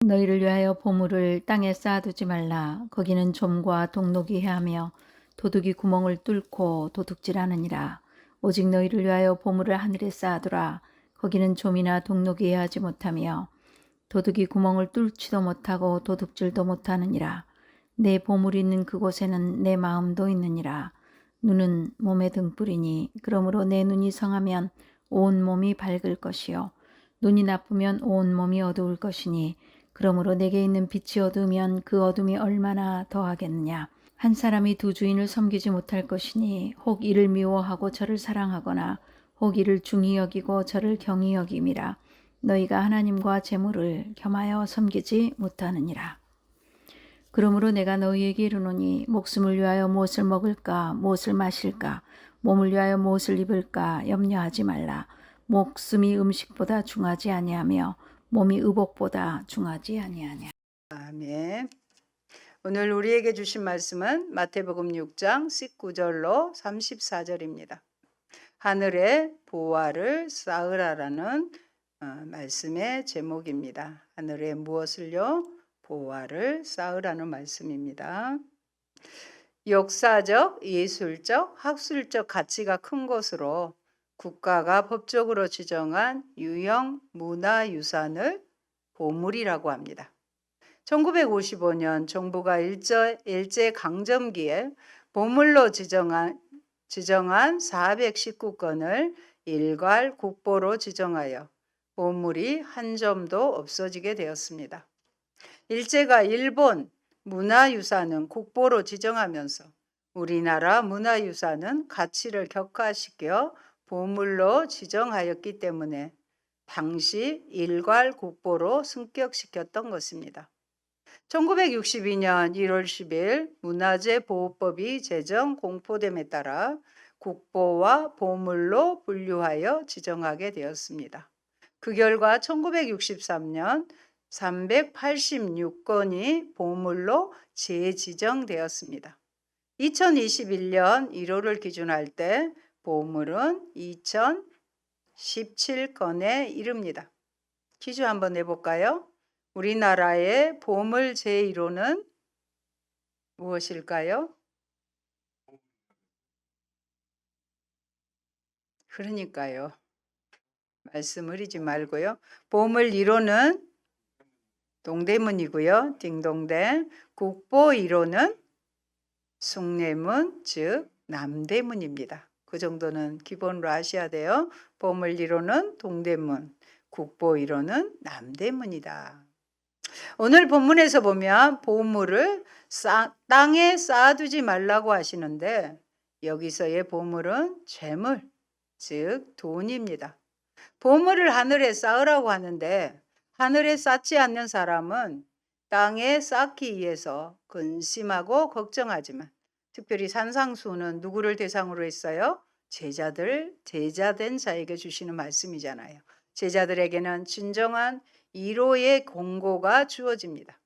너희를 위하여 보물을 땅에 쌓아두지 말라. 거기는 좀과 동록이 해하며 도둑이 구멍을 뚫고 도둑질하느니라. 오직 너희를 위하여 보물을 하늘에 쌓아두라. 거기는 좀이나 동록이 해하지 못하며 도둑이 구멍을 뚫지도 못하고 도둑질도 못하느니라. 내 보물이 있는 그곳에는 내 마음도 있느니라. 눈은 몸의 등불이니 그러므로 내 눈이 성하면 온 몸이 밝을 것이요 눈이 나쁘면 온 몸이 어두울 것이니 그러므로 내게 있는 빛이 어두우면 그 어둠이 얼마나 더하겠느냐. 한 사람이 두 주인을 섬기지 못할 것이니 혹 이를 미워하고 저를 사랑하거나 혹 이를 중히 여기고 저를 경히 여김이라. 너희가 하나님과 재물을 겸하여 섬기지 못하느니라. 그러므로 내가 너희에게 이르노니 목숨을 위하여 무엇을 먹을까 무엇을 마실까 몸을 위하여 무엇을 입을까 염려하지 말라. 목숨이 음식보다 중하지 아니하며 몸이 의복보다 중하지 아니하냐. 아멘. 오늘 우리에게 주신 말씀은 마태복음 6장 19절로 34절입니다. 하늘에 보화를 쌓으라라는 말씀의 제목입니다. 하늘에 무엇을요? 보화를 쌓으라는 말씀입니다. 역사적, 예술적, 학술적 가치가 큰 것으로 국가가 법적으로 지정한 유형 문화유산을 보물이라고 합니다. 1955년 정부가 일제강점기에 보물로 지정한 419건을 일괄 국보로 지정하여 보물이 한 점도 없어지게 되었습니다. 일제가 일본 문화유산은 국보로 지정하면서 우리나라 문화유산은 가치를 격화시켜 보물로 지정하였기 때문에 당시 일괄 국보로 승격시켰던 것입니다. 1962년 1월 10일 문화재보호법이 제정 공포됨에 따라 국보와 보물로 분류하여 지정하게 되었습니다. 그 결과 1963년 386건이 보물로 재지정되었습니다. 2021년 1월을 기준할 때 보물은 2017건에 이릅니다. 퀴즈 한번 내볼까요? 우리나라의 보물 제1호는 무엇일까요? 그러니까요. 말씀 흐리지 말고요. 보물 1호는 동대문이고요. 딩동댕. 국보 1호는 숭례문, 즉 남대문입니다. 그 정도는 기본으로 아셔야 돼요. 보물 1호는 동대문, 국보 1호는 남대문이다. 오늘 본문에서 보면 보물을 땅에 쌓아두지 말라고 하시는데 여기서의 보물은 재물, 즉 돈입니다. 보물을 하늘에 쌓으라고 하는데 하늘에 쌓지 않는 사람은 땅에 쌓기 위해서 근심하고 걱정하지만 특별히 산상수는 누구를 대상으로 했어요? 제자된 자에게 주시는 말씀이잖아요. 제자들에게는 진정한 위로의 공고가 주어집니다.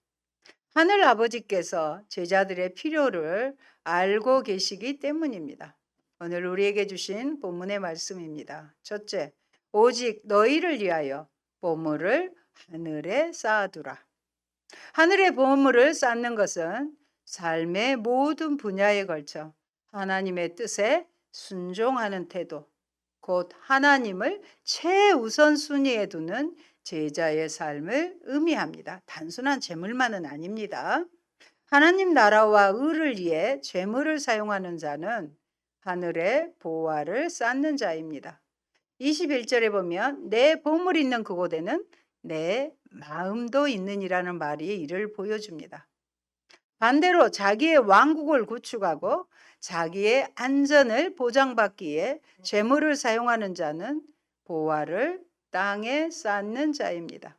하늘 아버지께서 제자들의 필요를 알고 계시기 때문입니다. 오늘 우리에게 주신 본문의 말씀입니다. 첫째, 오직 너희를 위하여 보물을 하늘에 쌓아두라. 하늘에 보물을 쌓는 것은 삶의 모든 분야에 걸쳐 하나님의 뜻에 순종하는 태도, 곧 하나님을 최우선 순위에 두는 제자의 삶을 의미합니다. 단순한 재물만은 아닙니다. 하나님 나라와 의를 위해 재물을 사용하는 자는 하늘에 보화를 쌓는 자입니다. 21절에 보면 내 보물 있는 그곳에는 내 마음도 있느니라는 말이 이를 보여줍니다. 반대로 자기의 왕국을 구축하고 자기의 안전을 보장받기 위해 재물을 사용하는 자는 보화를 땅에 쌓는 자입니다.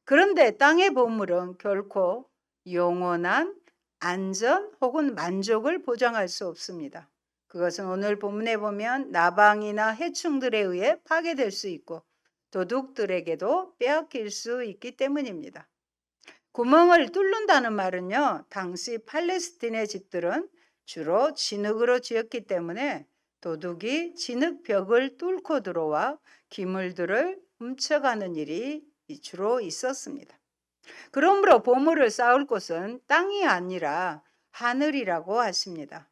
그런데 땅의 보물은 결코 영원한 안전 혹은 만족을 보장할 수 없습니다. 그것은 오늘 본문에 보면 나방이나 해충들에 의해 파괴될 수 있고 도둑들에게도 빼앗길 수 있기 때문입니다. 구멍을 뚫는다는 말은요, 당시 팔레스틴의 집들은 주로 진흙으로 지었기 때문에 도둑이 진흙벽을 뚫고 들어와 기물들을 훔쳐가는 일이 주로 있었습니다. 그러므로 보물을 쌓을 곳은 땅이 아니라 하늘이라고 하십니다.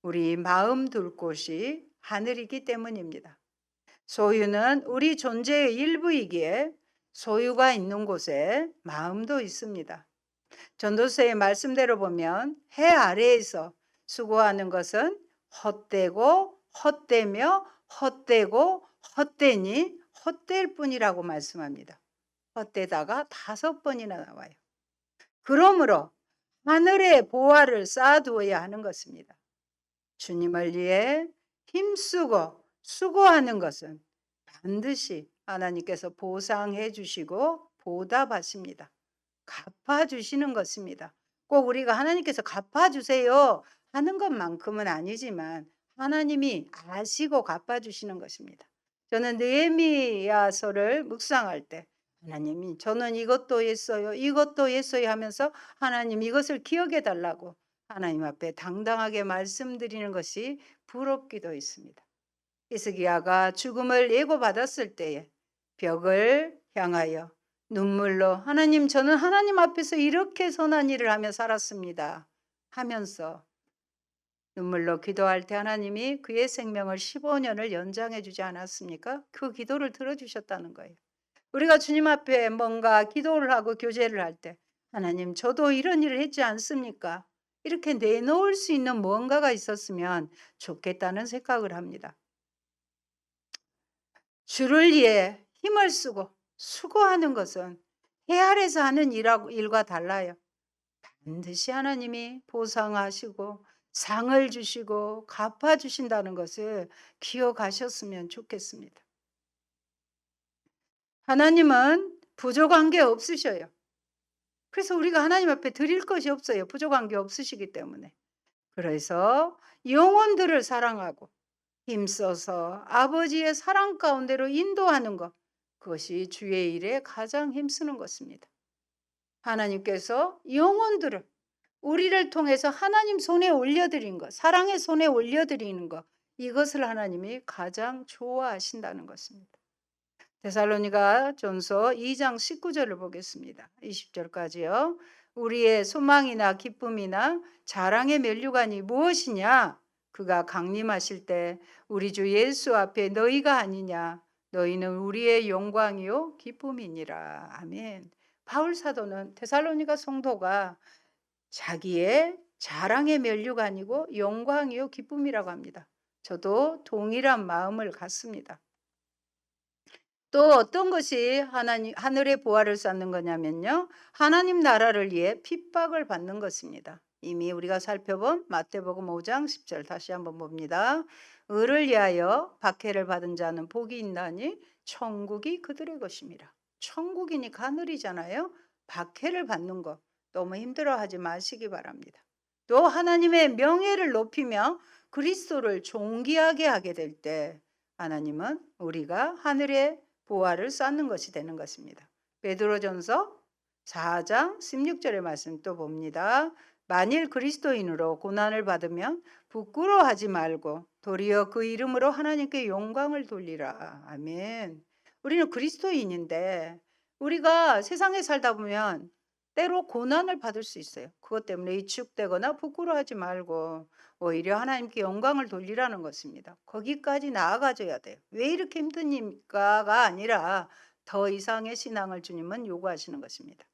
우리 마음 둘 곳이 하늘이기 때문입니다. 소유는 우리 존재의 일부이기에 소유가 있는 곳에 마음도 있습니다. 전도서의 말씀대로 보면 해 아래에서 수고하는 것은 헛되고 헛되며 헛되고 헛되니 헛될 뿐이라고 말씀합니다. 헛되다가 5번이나 나와요. 그러므로 하늘의 보화를 쌓아두어야 하는 것입니다. 주님을 위해 힘쓰고 수고하는 것은 반드시 하나님께서 보상해 주시고 보답하십니다. 갚아주시는 것입니다. 꼭 우리가 하나님께서 갚아주세요 하는 것만큼은 아니지만 하나님이 아시고 갚아주시는 것입니다. 저는 느헤미야서를 묵상할 때 하나님이 저는 이것도 했어요, 이것도 했어요 하면서 하나님 이것을 기억해 달라고 하나님 앞에 당당하게 말씀드리는 것이 부럽기도 했습니다. 히스기야가 죽음을 예고받았을 때에 벽을 향하여 눈물로 하나님 저는 하나님 앞에서 이렇게 선한 일을 하며 살았습니다 하면서 눈물로 기도할 때 하나님이 그의 생명을 15년을 연장해 주지 않았습니까? 그 기도를 들어주셨다는 거예요. 우리가 주님 앞에 뭔가 기도를 하고 교제를 할 때 하나님 저도 이런 일을 했지 않습니까? 이렇게 내놓을 수 있는 무언가가 있었으면 좋겠다는 생각을 합니다. 주를 위해 힘을 쓰고 수고하는 것은 해 아래서 하는 일과 달라요. 반드시 하나님이 보상하시고 상을 주시고 갚아주신다는 것을 기억하셨으면 좋겠습니다. 하나님은 부족한 게 없으셔요. 그래서 우리가 하나님 앞에 드릴 것이 없어요. 부족한 게 없으시기 때문에. 그래서 영혼들을 사랑하고 힘써서 아버지의 사랑 가운데로 인도하는 것, 그것이 주의 일에 가장 힘쓰는 것입니다. 하나님께서 영혼들을 우리를 통해서 하나님 손에 올려드린 것, 사랑의 손에 올려드리는 것, 이것을 하나님이 가장 좋아하신다는 것입니다. 데살로니가 전서 2장 19절을 보겠습니다. 20절까지요. 우리의 소망이나 기쁨이나 자랑의 면류관이 무엇이냐? 그가 강림하실 때 우리 주 예수 앞에 너희가 아니냐? 너희는 우리의 영광이요 기쁨이니라. 아멘. 바울 사도는 데살로니가 성도가 자기의 자랑의 면류관이고 영광이요 기쁨이라고 합니다. 저도 동일한 마음을 갖습니다. 또 어떤 것이 하늘의 보화를 쌓는 거냐면요. 하나님 나라를 위해 핍박을 받는 것입니다. 이미 우리가 살펴본 마태복음 5장 10절 다시 한번 봅니다. 의를 위하여 박해를 받은 자는 복이 있나니 천국이 그들의 것입니다. 천국이니 하늘이잖아요. 박해를 받는 거 너무 힘들어하지 마시기 바랍니다. 또 하나님의 명예를 높이며 그리스도를 존귀하게 하게 될 때 하나님은 우리가 하늘의 보화를 쌓는 것이 되는 것입니다. 베드로전서 4장 16절의 말씀 또 봅니다. 만일 그리스도인으로 고난을 받으면 부끄러워하지 말고 도리어 그 이름으로 하나님께 영광을 돌리라. 아멘. 우리는 그리스도인인데 우리가 세상에 살다 보면 때로 고난을 받을 수 있어요. 그것 때문에 위축되거나 부끄러워하지 말고 오히려 하나님께 영광을 돌리라는 것입니다. 거기까지 나아가줘야 돼요. 왜 이렇게 힘드니까가 아니라 더 이상의 신앙을 주님은 요구하시는 것입니다.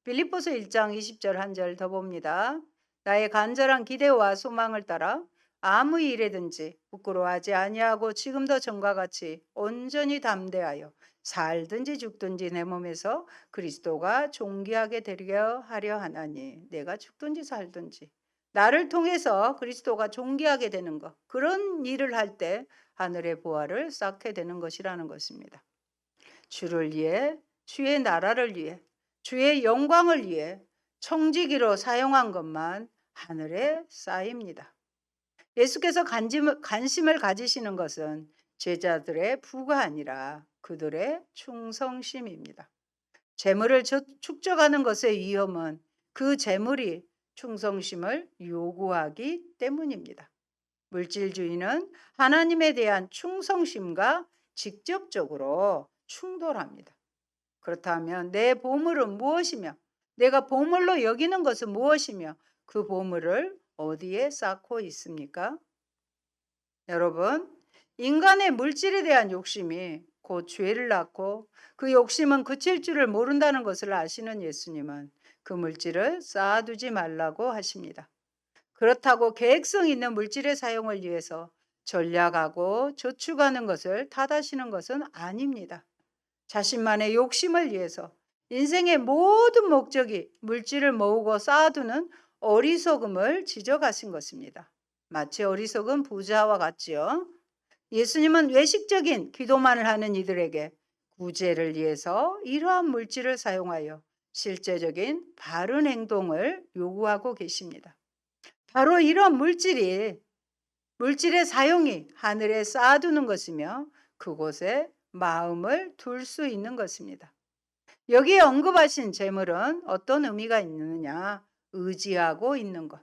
빌립보서 1장 20절 한 절 더 봅니다. 나의 간절한 기대와 소망을 따라 아무 일에든지 부끄러워하지 아니하고 지금도 전과 같이 온전히 담대하여 살든지 죽든지 내 몸에서 그리스도가 존귀하게 되려 하려 하나니 내가 죽든지 살든지 나를 통해서 그리스도가 존귀하게 되는 것, 그런 일을 할 때 하늘의 보화를 쌓게 되는 것이라는 것입니다. 주를 위해, 주의 나라를 위해, 주의 영광을 위해 청지기로 사용한 것만 하늘에 쌓입니다. 예수께서 관심을 가지시는 것은 제자들의 부가 아니라 그들의 충성심입니다. 재물을 축적하는 것의 위험은 그 재물이 충성심을 요구하기 때문입니다. 물질주의는 하나님에 대한 충성심과 직접적으로 충돌합니다. 그렇다면 내 보물은 무엇이며 내가 보물로 여기는 것은 무엇이며 그 보물을 어디에 쌓고 있습니까? 여러분, 인간의 물질에 대한 욕심이 곧 죄를 낳고 그 욕심은 그칠 줄을 모른다는 것을 아시는 예수님은 그 물질을 쌓아두지 말라고 하십니다. 그렇다고 계획성 있는 물질의 사용을 위해서 전략하고 저축하는 것을 탓하시는 것은 아닙니다. 자신만의 욕심을 위해서 인생의 모든 목적이 물질을 모으고 쌓아두는 어리석음을 지적하신 것입니다. 마치 어리석은 부자와 같지요. 예수님은 외식적인 기도만을 하는 이들에게 구제를 위해서 이러한 물질을 사용하여 실제적인 바른 행동을 요구하고 계십니다. 바로 이런 물질의 사용이 하늘에 쌓아두는 것이며 그곳에 마음을 둘 수 있는 것입니다. 여기에 언급하신 재물은 어떤 의미가 있느냐? 의지하고 있는 것,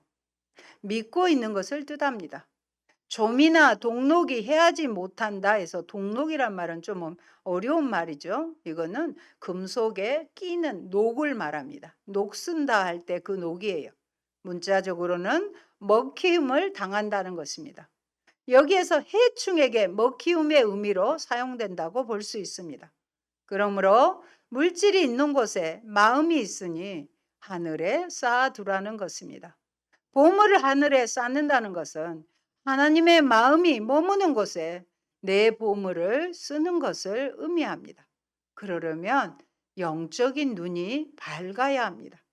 믿고 있는 것을 뜻합니다. 좀이나 동록이 해하지 못한다 해서 동록이란 말은 좀 어려운 말이죠. 이거는 금속에 끼는 녹을 말합니다. 녹슨다 할 때 그 녹이에요. 문자적으로는 먹히움을 당한다는 것입니다. 여기에서 해충에게 먹히움의 의미로 사용된다고 볼 수 있습니다. 그러므로 물질이 있는 곳에 마음이 있으니 하늘에 쌓아두라는 것입니다. 보물을 하늘에 쌓는다는 것은 하나님의 마음이 머무는 곳에 내 보물을 쓰는 것을 의미합니다. 그러려면 영적인 눈이 밝아야 합니다.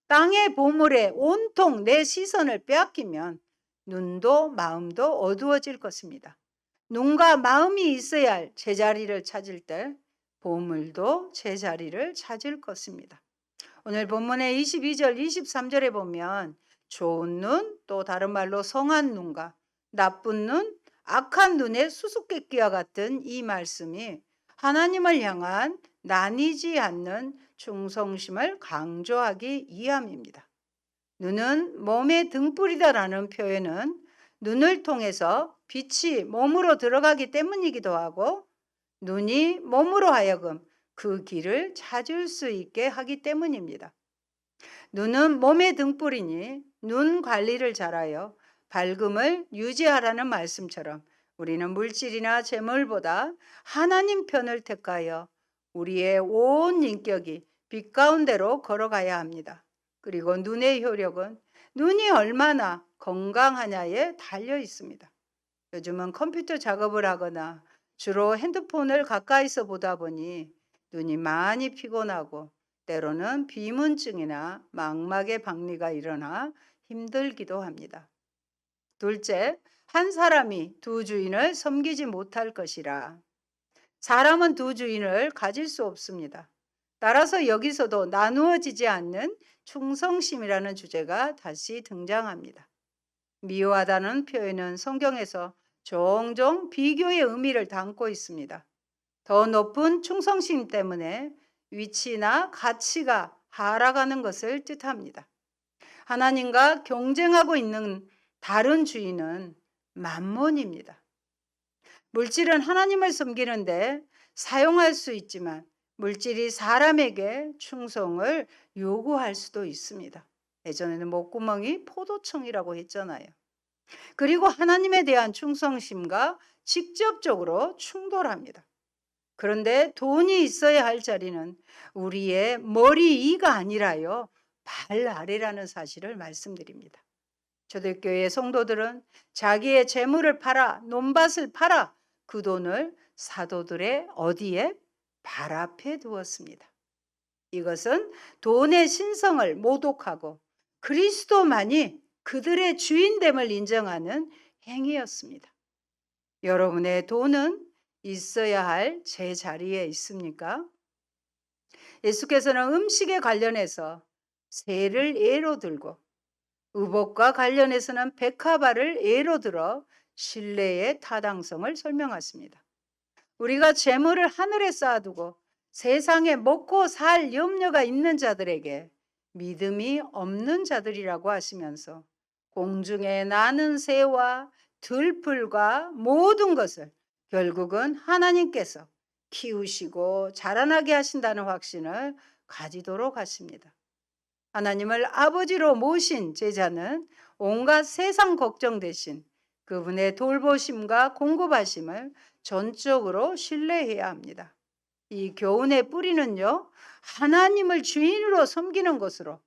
땅의 보물에 온통 내 시선을 빼앗기면 눈도 마음도 어두워질 것입니다. 눈과 마음이 있어야 할 제자리를 찾을 때 보물도 제자리를 찾을 것입니다. 오늘 본문의 22절, 23절에 보면 좋은 눈, 또 다른 말로 성한 눈과 나쁜 눈, 악한 눈의 수수께끼와 같은 이 말씀이 하나님을 향한 나뉘지 않는 충성심을 강조하기 위함입니다. 눈은 몸의 등불이다라는 표현은 눈을 통해서 빛이 몸으로 들어가기 때문이기도 하고 눈이 몸으로 하여금 그 길을 찾을 수 있게 하기 때문입니다. 눈은 몸의 등불이니 눈 관리를 잘하여 밝음을 유지하라는 말씀처럼 우리는 물질이나 재물보다 하나님 편을 택하여 우리의 온 인격이 빛 가운데로 걸어가야 합니다. 그리고 눈의 효력은 눈이 얼마나 건강하냐에 달려 있습니다. 요즘은 컴퓨터 작업을 하거나 주로 핸드폰을 가까이서 보다 보니 눈이 많이 피곤하고 때로는 비문증이나 망막의 박리가 일어나 힘들기도 합니다. 둘째, 한 사람이 두 주인을 섬기지 못할 것이라. 사람은 두 주인을 가질 수 없습니다. 따라서 여기서도 나누어지지 않는 충성심이라는 주제가 다시 등장합니다. 미워하다는 표현은 성경에서 종종 비교의 의미를 담고 있습니다. 더 높은 충성심 때문에 위치나 가치가 하락하는 것을 뜻합니다. 하나님과 경쟁하고 있는 다른 주인은 만몬입니다. 물질은 하나님을 섬기는데 사용할 수 있지만 물질이 사람에게 충성을 요구할 수도 있습니다. 예전에는 목구멍이 포도청이라고 했잖아요. 그리고 하나님에 대한 충성심과 직접적으로 충돌합니다. 그런데 돈이 있어야 할 자리는 우리의 머리 위가 아니라요, 발 아래라는 사실을 말씀드립니다. 초대교회 성도들은 자기의 재물을 팔아, 논밭을 팔아 그 돈을 사도들의 어디에? 발 앞에 두었습니다. 이것은 돈의 신성을 모독하고 그리스도만이 그들의 주인됨을 인정하는 행위였습니다. 여러분의 돈은 있어야 할 제자리에 있습니까? 예수께서는 음식에 관련해서 새를 예로 들고 의복과 관련해서는 백합화를 예로 들어 신뢰의 타당성을 설명하십니다. 우리가 재물을 하늘에 쌓아두고 세상에 먹고 살 염려가 있는 자들에게 믿음이 없는 자들이라고 하시면서 공중에 나는 새와 들풀과 모든 것을 결국은 하나님께서 키우시고 자라나게 하신다는 확신을 가지도록 하십니다. 하나님을 아버지로 모신 제자는 온갖 세상 걱정 대신 그분의 돌보심과 공급하심을 전적으로 신뢰해야 합니다. 이 교훈의 뿌리는요, 하나님을 주인으로 섬기는 것으로,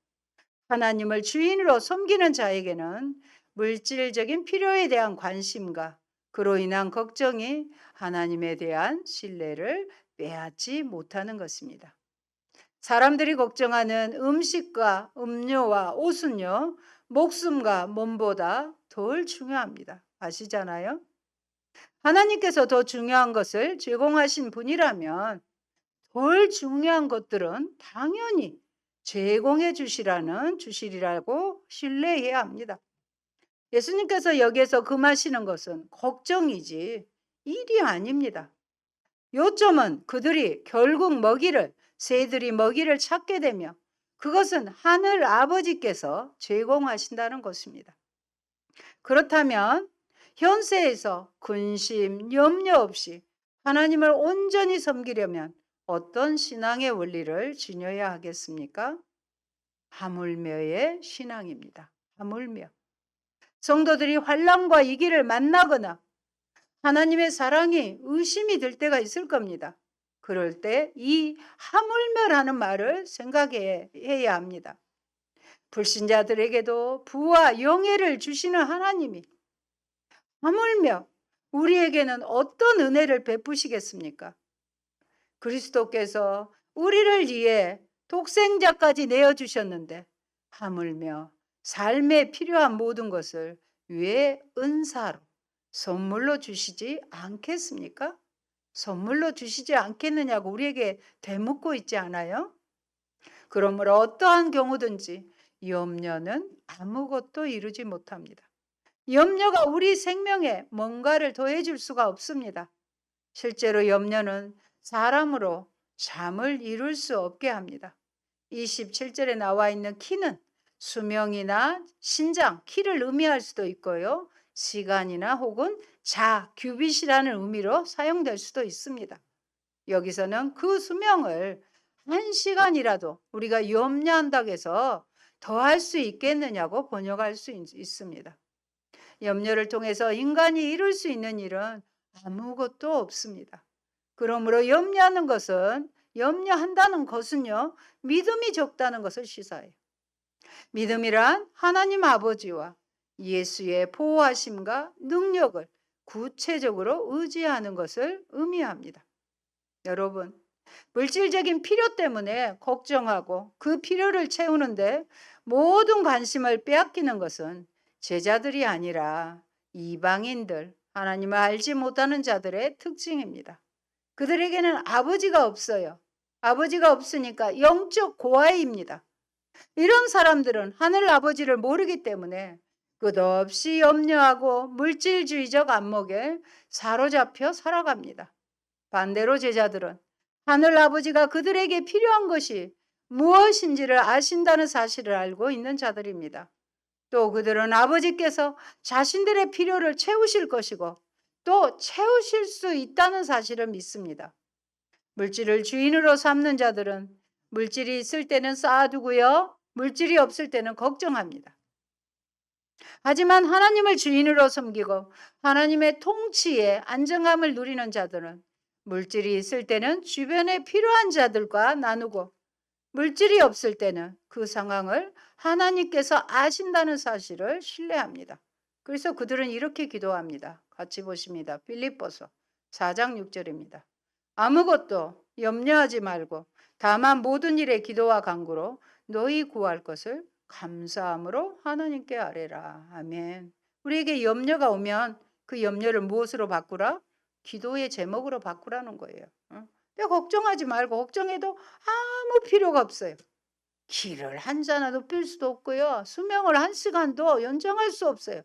하나님을 주인으로 섬기는 자에게는 물질적인 필요에 대한 관심과 그로 인한 걱정이 하나님에 대한 신뢰를 빼앗지 못하는 것입니다. 사람들이 걱정하는 음식과 음료와 옷은요, 목숨과 몸보다 덜 중요합니다. 아시잖아요? 하나님께서 더 중요한 것을 제공하신 분이라면 덜 중요한 것들은 당연히 제공해 주시리라고 신뢰해야 합니다. 예수님께서 여기에서 금하시는 것은 걱정이지 일이 아닙니다. 요점은 그들이 결국 새들이 먹이를 찾게 되며 그것은 하늘 아버지께서 제공하신다는 것입니다. 그렇다면 현세에서 근심, 염려 없이 하나님을 온전히 섬기려면 어떤 신앙의 원리를 지녀야 하겠습니까? 하물며의 신앙입니다. 하물며. 성도들이 환난과 위기를 만나거나 하나님의 사랑이 의심이 될 때가 있을 겁니다. 그럴 때 이 하물며라는 말을 생각해야 합니다. 불신자들에게도 부와 영예를 주시는 하나님이 하물며 우리에게는 어떤 은혜를 베푸시겠습니까? 그리스도께서 우리를 위해 독생자까지 내어주셨는데 하물며 삶에 필요한 모든 것을 왜 은사로 선물로 주시지 않겠습니까? 선물로 주시지 않겠느냐고 우리에게 되묻고 있지 않아요? 그러므로 어떠한 경우든지 염려는 아무것도 이루지 못합니다. 염려가 우리 생명에 뭔가를 더해줄 수가 없습니다. 실제로 염려는 사람으로 잠을 이룰 수 없게 합니다. 27절에 나와 있는 키는 수명이나 신장, 키를 의미할 수도 있고요. 시간이나 혹은 규빗이라는 의미로 사용될 수도 있습니다. 여기서는 그 수명을 1시간이라도 우리가 염려한다고 해서 더할 수 있겠느냐고 번역할 수 있습니다. 염려를 통해서 인간이 이룰 수 있는 일은 아무것도 없습니다. 그러므로 염려한다는 것은요, 믿음이 적다는 것을 시사해요. 믿음이란 하나님 아버지와 예수의 보호하심과 능력을 구체적으로 의지하는 것을 의미합니다. 여러분, 물질적인 필요 때문에 걱정하고 그 필요를 채우는데 모든 관심을 빼앗기는 것은 제자들이 아니라 이방인들, 하나님을 알지 못하는 자들의 특징입니다. 그들에게는 아버지가 없어요. 아버지가 없으니까 영적 고아입니다. 이런 사람들은 하늘 아버지를 모르기 때문에 끝없이 염려하고 물질주의적 안목에 사로잡혀 살아갑니다. 반대로 제자들은 하늘 아버지가 그들에게 필요한 것이 무엇인지를 아신다는 사실을 알고 있는 자들입니다. 또 그들은 아버지께서 자신들의 필요를 채우실 것이고 또 채우실 수 있다는 사실을 믿습니다. 물질을 주인으로 삼는 자들은 물질이 있을 때는 쌓아두고요. 물질이 없을 때는 걱정합니다. 하지만 하나님을 주인으로 섬기고 하나님의 통치에 안정감을 누리는 자들은 물질이 있을 때는 주변에 필요한 자들과 나누고 물질이 없을 때는 그 상황을 하나님께서 아신다는 사실을 신뢰합니다. 그래서 그들은 이렇게 기도합니다. 같이 보십니다. 빌립보서 4장 6절입니다. 아무것도 염려하지 말고 다만 모든 일에 기도와 간구로 너희 구할 것을 감사함으로 하나님께 아뢰라. 아멘. 우리에게 염려가 오면 그 염려를 무엇으로 바꾸라? 기도의 제목으로 바꾸라는 거예요. 근데 걱정하지 말고 걱정해도 아무 필요가 없어요. 길을 한 잔라도 뺄 수도 없고요. 수명을 1시간도 연장할 수 없어요.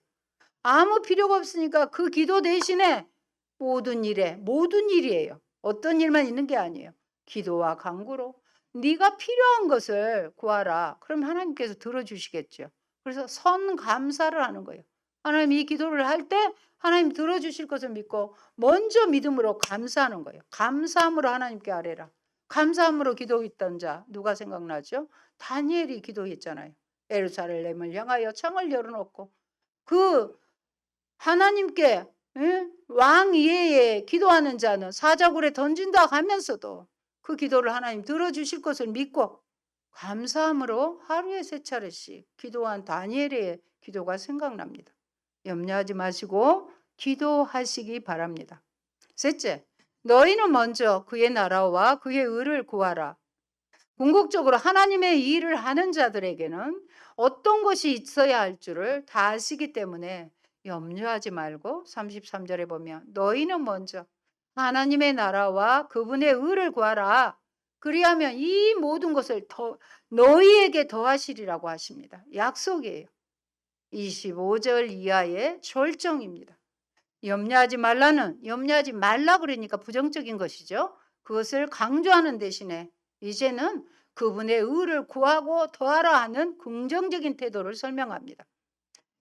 아무 필요가 없으니까 그 기도 대신에 모든 일이에요. 어떤 일만 있는 게 아니에요. 기도와 간구로 네가 필요한 것을 구하라. 그럼 하나님께서 들어주시겠죠. 그래서 선감사를 하는 거예요. 하나님 이 기도를 할 때 하나님 들어주실 것을 믿고 먼저 믿음으로 감사하는 거예요. 감사함으로 하나님께 아뢰라. 감사함으로 기도했던 자 누가 생각나죠? 다니엘이 기도했잖아요. 예루살렘을 향하여 창을 열어놓고 그 하나님께 왕 이외에 기도하는 자는 사자굴에 던진다 하면서도 그 기도를 하나님 들어주실 것을 믿고 감사함으로 하루에 3차례씩 기도한 다니엘의 기도가 생각납니다. 염려하지 마시고 기도하시기 바랍니다. 셋째, 너희는 먼저 그의 나라와 그의 의를 구하라. 궁극적으로 하나님의 일을 하는 자들에게는 어떤 것이 있어야 할 줄을 다 아시기 때문에 염려하지 말고 33절에 보면 너희는 먼저 하나님의 나라와 그분의 의를 구하라. 그리하면 이 모든 것을 너희에게 더하시리라고 하십니다. 약속이에요. 25절 이하의 절정입니다. 염려하지 말라 그러니까 부정적인 것이죠. 그것을 강조하는 대신에 이제는 그분의 의를 구하고 더하라 하는 긍정적인 태도를 설명합니다.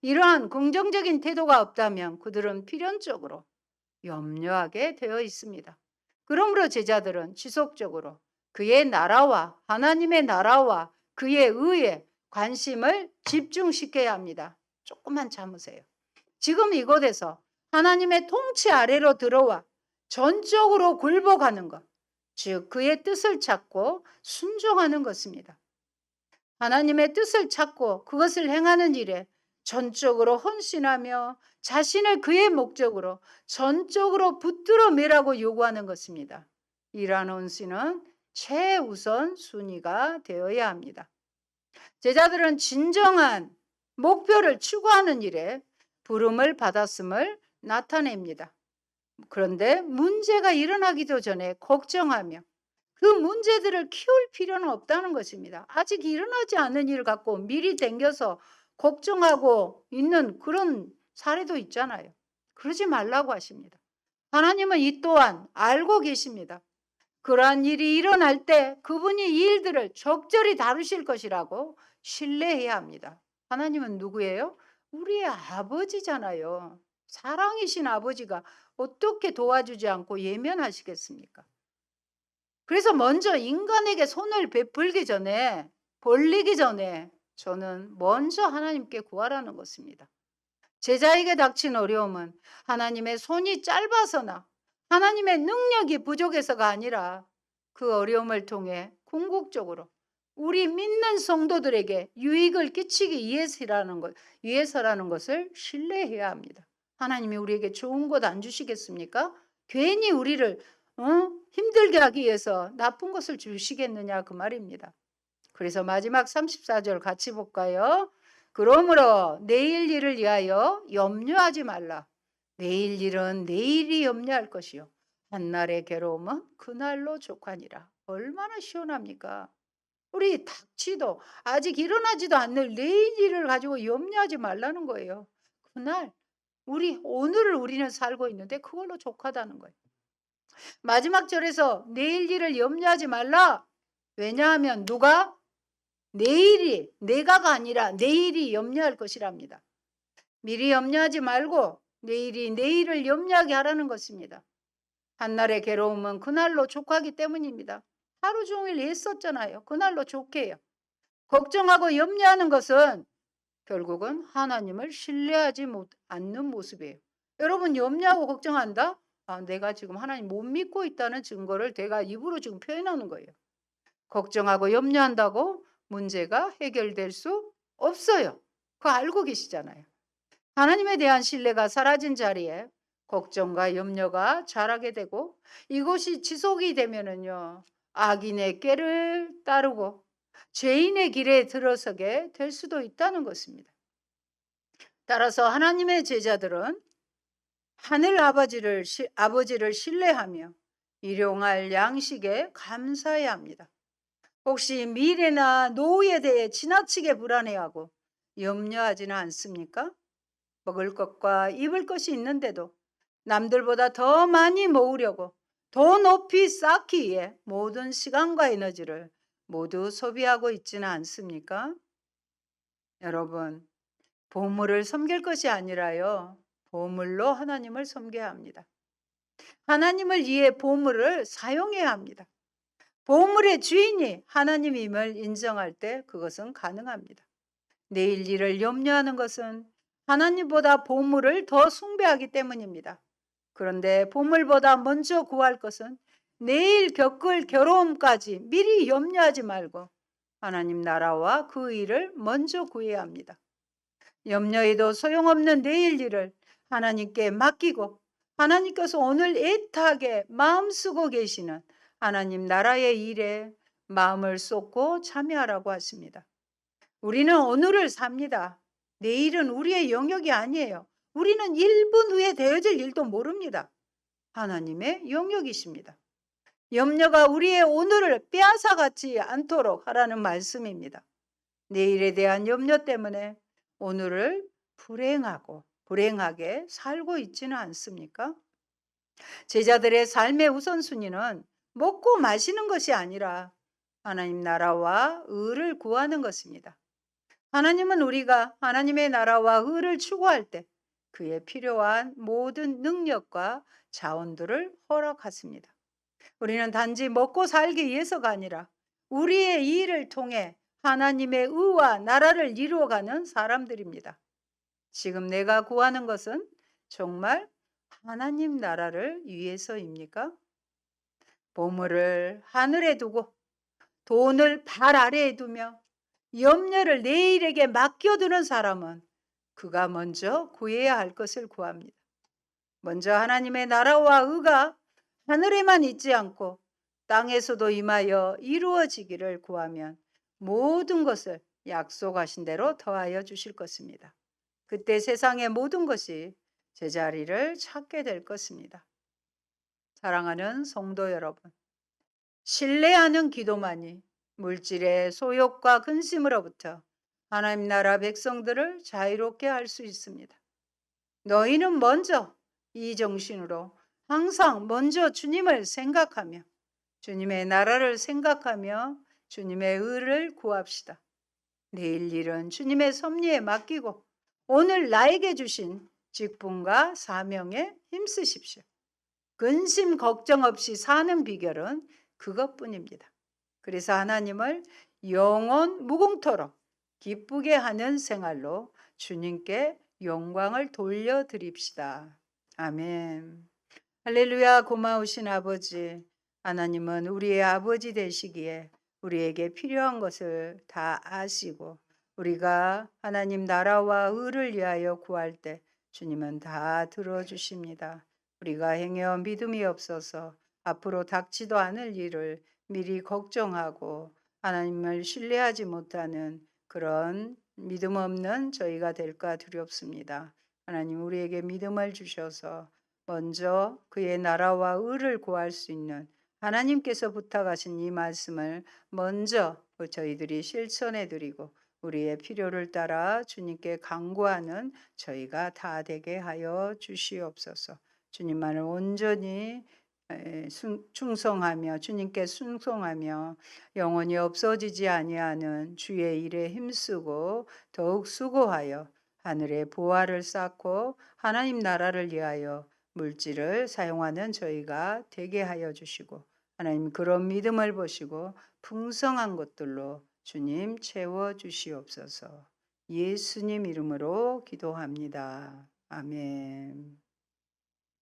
이러한 긍정적인 태도가 없다면 그들은 필연적으로 염려하게 되어 있습니다. 그러므로 제자들은 지속적으로 그의 나라와 하나님의 나라와 그의 의에 관심을 집중시켜야 합니다. 조금만 참으세요. 지금 이곳에서 하나님의 통치 아래로 들어와 전적으로 굴복하는 것, 즉 그의 뜻을 찾고 순종하는 것입니다. 하나님의 뜻을 찾고 그것을 행하는 일에 전적으로 헌신하며 자신을 그의 목적으로 전적으로 붙들어 매라고 요구하는 것입니다. 이러한 헌신은 최우선 순위가 되어야 합니다. 제자들은 진정한 목표를 추구하는 일에 부름을 받았음을 나타냅니다. 그런데 문제가 일어나기도 전에 걱정하며 그 문제들을 키울 필요는 없다는 것입니다. 아직 일어나지 않은 일을 갖고 미리 댕겨서 걱정하고 있는 그런 사례도 있잖아요. 그러지 말라고 하십니다. 하나님은 이 또한 알고 계십니다. 그러한 일이 일어날 때 그분이 이 일들을 적절히 다루실 것이라고 신뢰해야 합니다. 하나님은 누구예요? 우리의 아버지잖아요. 사랑이신 아버지가 어떻게 도와주지 않고 예면하시겠습니까? 그래서 먼저 인간에게 손을 벌리기 전에 저는 먼저 하나님께 구하라는 것입니다. 제자에게 닥친 어려움은 하나님의 손이 짧아서나 하나님의 능력이 부족해서가 아니라 그 어려움을 통해 궁극적으로 우리 믿는 성도들에게 유익을 끼치기 위해서라는 것을 신뢰해야 합니다. 하나님이 우리에게 좋은 것 안 주시겠습니까? 괜히 우리를 힘들게 하기 위해서 나쁜 것을 주시겠느냐 그 말입니다. 그래서 마지막 34절 같이 볼까요? 그러므로 내일 일을 위하여 염려하지 말라. 내일 일은 내일이 염려할 것이요 한날의 괴로움은 그날로 족하니라. 얼마나 시원합니까? 우리 닥치도 아직 일어나지도 않는 내일 일을 가지고 염려하지 말라는 거예요. 그날 오늘을 우리는 살고 있는데 그걸로 족하다는 거예요. 마지막 절에서 내일 일을 염려하지 말라. 왜냐하면 내가가 아니라 내일이 염려할 것이랍니다. 미리 염려하지 말고 내일을 염려하게 하라는 것입니다. 한날의 괴로움은 그날로 족하기 때문입니다. 하루 종일 애썼잖아요. 그날로 족해요. 걱정하고 염려하는 것은 결국은 하나님을 신뢰하지 않는 모습이에요. 여러분 염려하고 걱정한다? 내가 지금 하나님 못 믿고 있다는 증거를 내가 입으로 지금 표현하는 거예요. 걱정하고 염려한다고 문제가 해결될 수 없어요. 그거 알고 계시잖아요. 하나님에 대한 신뢰가 사라진 자리에 걱정과 염려가 자라게 되고 이것이 지속이 되면은요. 악인의 꾀를 따르고 죄인의 길에 들어서게 될 수도 있다는 것입니다. 따라서 하나님의 제자들은 하늘 아버지를 신뢰하며 일용할 양식에 감사해야 합니다. 혹시 미래나 노후에 대해 지나치게 불안해하고 염려하지는 않습니까? 먹을 것과 입을 것이 있는데도 남들보다 더 많이 모으려고 더 높이 쌓기 위해 모든 시간과 에너지를 모두 소비하고 있지는 않습니까? 여러분, 보물을 섬길 것이 아니라요. 보물로 하나님을 섬겨야 합니다. 하나님을 위해 보물을 사용해야 합니다. 보물의 주인이 하나님임을 인정할 때 그것은 가능합니다. 내일 일을 염려하는 것은 하나님보다 보물을 더 숭배하기 때문입니다. 그런데 보물보다 먼저 구할 것은 내일 겪을 괴로움까지 미리 염려하지 말고 하나님 나라와 그 일을 먼저 구해야 합니다. 염려해도 소용없는 내일 일을 하나님께 맡기고 하나님께서 오늘 애타게 마음 쓰고 계시는 하나님 나라의 일에 마음을 쏟고 참여하라고 하십니다. 우리는 오늘을 삽니다. 내일은 우리의 영역이 아니에요. 우리는 1분 후에 되어질 일도 모릅니다. 하나님의 영역이십니다. 염려가 우리의 오늘을 빼앗아가지 않도록 하라는 말씀입니다. 내일에 대한 염려 때문에 오늘을 불행하게 살고 있지는 않습니까? 제자들의 삶의 우선순위는 먹고 마시는 것이 아니라 하나님 나라와 의를 구하는 것입니다. 하나님은 우리가 하나님의 나라와 의를 추구할 때 그에 필요한 모든 능력과 자원들을 허락하십니다. 우리는 단지 먹고 살기 위해서가 아니라 우리의 일을 통해 하나님의 의와 나라를 이루어가는 사람들입니다. 지금 내가 구하는 것은 정말 하나님 나라를 위해서입니까? 보물을 하늘에 두고 돈을 발 아래에 두며 염려를 내일에게 맡겨두는 사람은 그가 먼저 구해야 할 것을 구합니다. 먼저 하나님의 나라와 의가 하늘에만 있지 않고 땅에서도 임하여 이루어지기를 구하면 모든 것을 약속하신 대로 더하여 주실 것입니다. 그때 세상의 모든 것이 제자리를 찾게 될 것입니다. 사랑하는 성도 여러분, 신뢰하는 기도만이 물질의 소욕과 근심으로부터 하나님 나라 백성들을 자유롭게 할 수 있습니다. 너희는 먼저 이 정신으로 항상 먼저 주님을 생각하며 주님의 나라를 생각하며 주님의 의를 구합시다. 내일 일은 주님의 섭리에 맡기고 오늘 나에게 주신 직분과 사명에 힘쓰십시오. 근심 걱정 없이 사는 비결은 그것뿐입니다. 그래서 하나님을 영원 무궁토록 기쁘게 하는 생활로 주님께 영광을 돌려드립시다. 아멘. 할렐루야. 고마우신 아버지, 하나님은 우리의 아버지 되시기에 우리에게 필요한 것을 다 아시고 우리가 하나님 나라와 의를 위하여 구할 때 주님은 다 들어주십니다. 우리가 행여 믿음이 없어서 앞으로 닥치도 않을 일을 미리 걱정하고 하나님을 신뢰하지 못하는 그런 믿음 없는 저희가 될까 두렵습니다. 하나님 우리에게 믿음을 주셔서 먼저 그의 나라와 의를 구할 수 있는 하나님께서 부탁하신 이 말씀을 먼저 저희들이 실천해 드리고 우리의 필요를 따라 주님께 간구하는 저희가 다 되게 하여 주시옵소서. 주님만을 온전히 충성하며 주님께 순송하며 영원히 없어지지 아니하는 주의 일에 힘쓰고 더욱 수고하여 하늘의 보화를 쌓고 하나님 나라를 위하여 물질을 사용하는 저희가 되게 하여 주시고 하나님 그런 믿음을 보시고 풍성한 것들로 주님 채워 주시옵소서. 예수님 이름으로 기도합니다. 아멘.